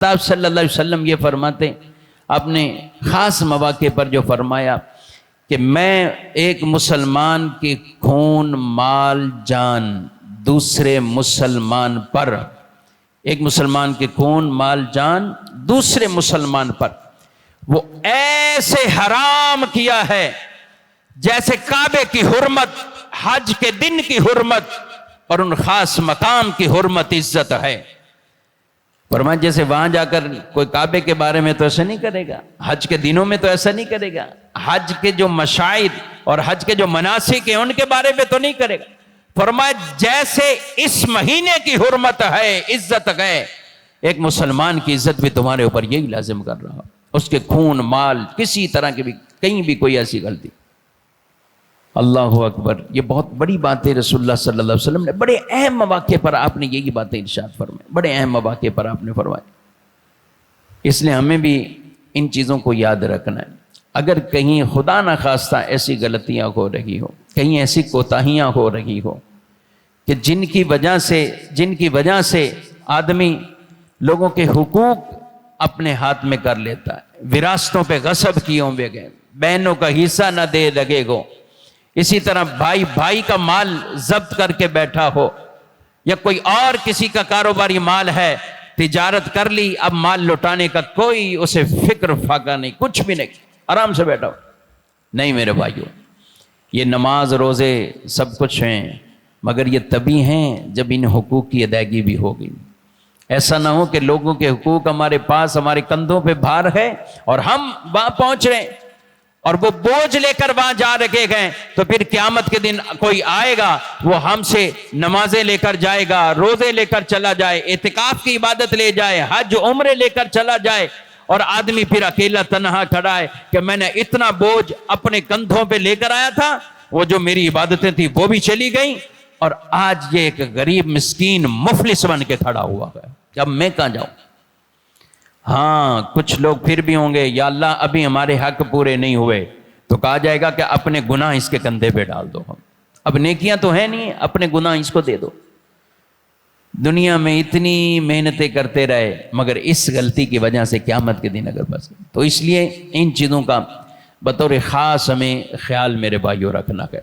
آپ صلی اللہ علیہ وسلم یہ فرماتے، آپ نے خاص مواقع پر جو فرمایا کہ میں ایک مسلمان کی خون مال جان دوسرے مسلمان پر، ایک مسلمان کی خون مال جان دوسرے مسلمان پر وہ ایسے حرام کیا ہے جیسے کعبے کی حرمت، حج کے دن کی حرمت اور ان خاص مقام کی حرمت عزت ہے۔ فرمایا جیسے وہاں جا کر کوئی کعبے کے بارے میں تو ایسا نہیں کرے گا، حج کے دنوں میں تو ایسا نہیں کرے گا، حج کے جو مشاہد اور حج کے جو مناسک ہیں ان کے بارے میں تو نہیں کرے گا۔ فرمایا جیسے اس مہینے کی حرمت ہے، عزت ہے، ایک مسلمان کی عزت بھی تمہارے اوپر یہی لازم کر رہا، اس کے خون مال کسی طرح کی بھی کہیں بھی کوئی ایسی غلطی۔ اللہ اکبر، یہ بہت بڑی بات ہے۔ رسول اللہ صلی اللہ علیہ وسلم نے بڑے اہم مواقع پر آپ نے یہی باتیں ارشاد فرمائی، بڑے اہم مواقع پر آپ نے فرمائی۔ اس لیے ہمیں بھی ان چیزوں کو یاد رکھنا ہے۔ اگر کہیں خدا نخواستہ ایسی غلطیاں ہو رہی ہو، کہیں ایسی کوتاہیاں ہو رہی ہو کہ جن کی وجہ سے آدمی لوگوں کے حقوق اپنے ہاتھ میں کر لیتا ہے، وراثتوں پہ غصب کیے ہوئے گئے، بہنوں کا حصہ نہ دے لگے گو، اسی طرح بھائی کا مال ضبط کر کے بیٹھا ہو، یا کوئی اور کسی کا کاروباری مال ہے، تجارت کر لی، اب مال لوٹانے کا کوئی اسے فکر فاقہ نہیں، کچھ بھی نہیں، آرام سے بیٹھا ہو۔ نہیں میرے بھائیو، یہ نماز روزے سب کچھ ہیں، مگر یہ تبھی ہیں جب ان حقوق کی ادائیگی بھی ہوگی۔ ایسا نہ ہو کہ لوگوں کے حقوق ہمارے پاس، ہمارے کندھوں پہ بھار ہے اور ہم وہاں پہنچ رہے ہیں اور وہ بوجھ لے کر وہاں جا رکھے گئے، تو پھر قیامت کے دن کوئی آئے گا، وہ ہم سے نمازیں لے کر جائے گا، روزے لے کر چلا جائے، اعتکاف کی عبادت لے جائے، حج عمرے لے کر چلا جائے، اور آدمی پھر اکیلا تنہا کھڑا ہے کہ میں نے اتنا بوجھ اپنے کندھوں پہ لے کر آیا تھا، وہ جو میری عبادتیں تھیں وہ بھی چلی گئیں، اور آج یہ ایک غریب مسکین مفلس بن کے کھڑا ہوا ہے کہ اب میں کہاں جاؤں۔ ہاں کچھ لوگ پھر بھی ہوں گے، یا اللہ ابھی ہمارے حق پورے نہیں ہوئے، تو کہا جائے گا کہ اپنے گناہ اس کے کندھے پہ ڈال دو، ہم اب نیکیاں تو ہیں نہیں، اپنے گناہ اس کو دے دو۔ دنیا میں اتنی محنتیں کرتے رہے مگر اس غلطی کی وجہ سے قیامت کے دن اگر بس، تو اس لیے ان چیزوں کا بطور خاص ہمیں خیال میرے بھائیوں رکھنا ہے۔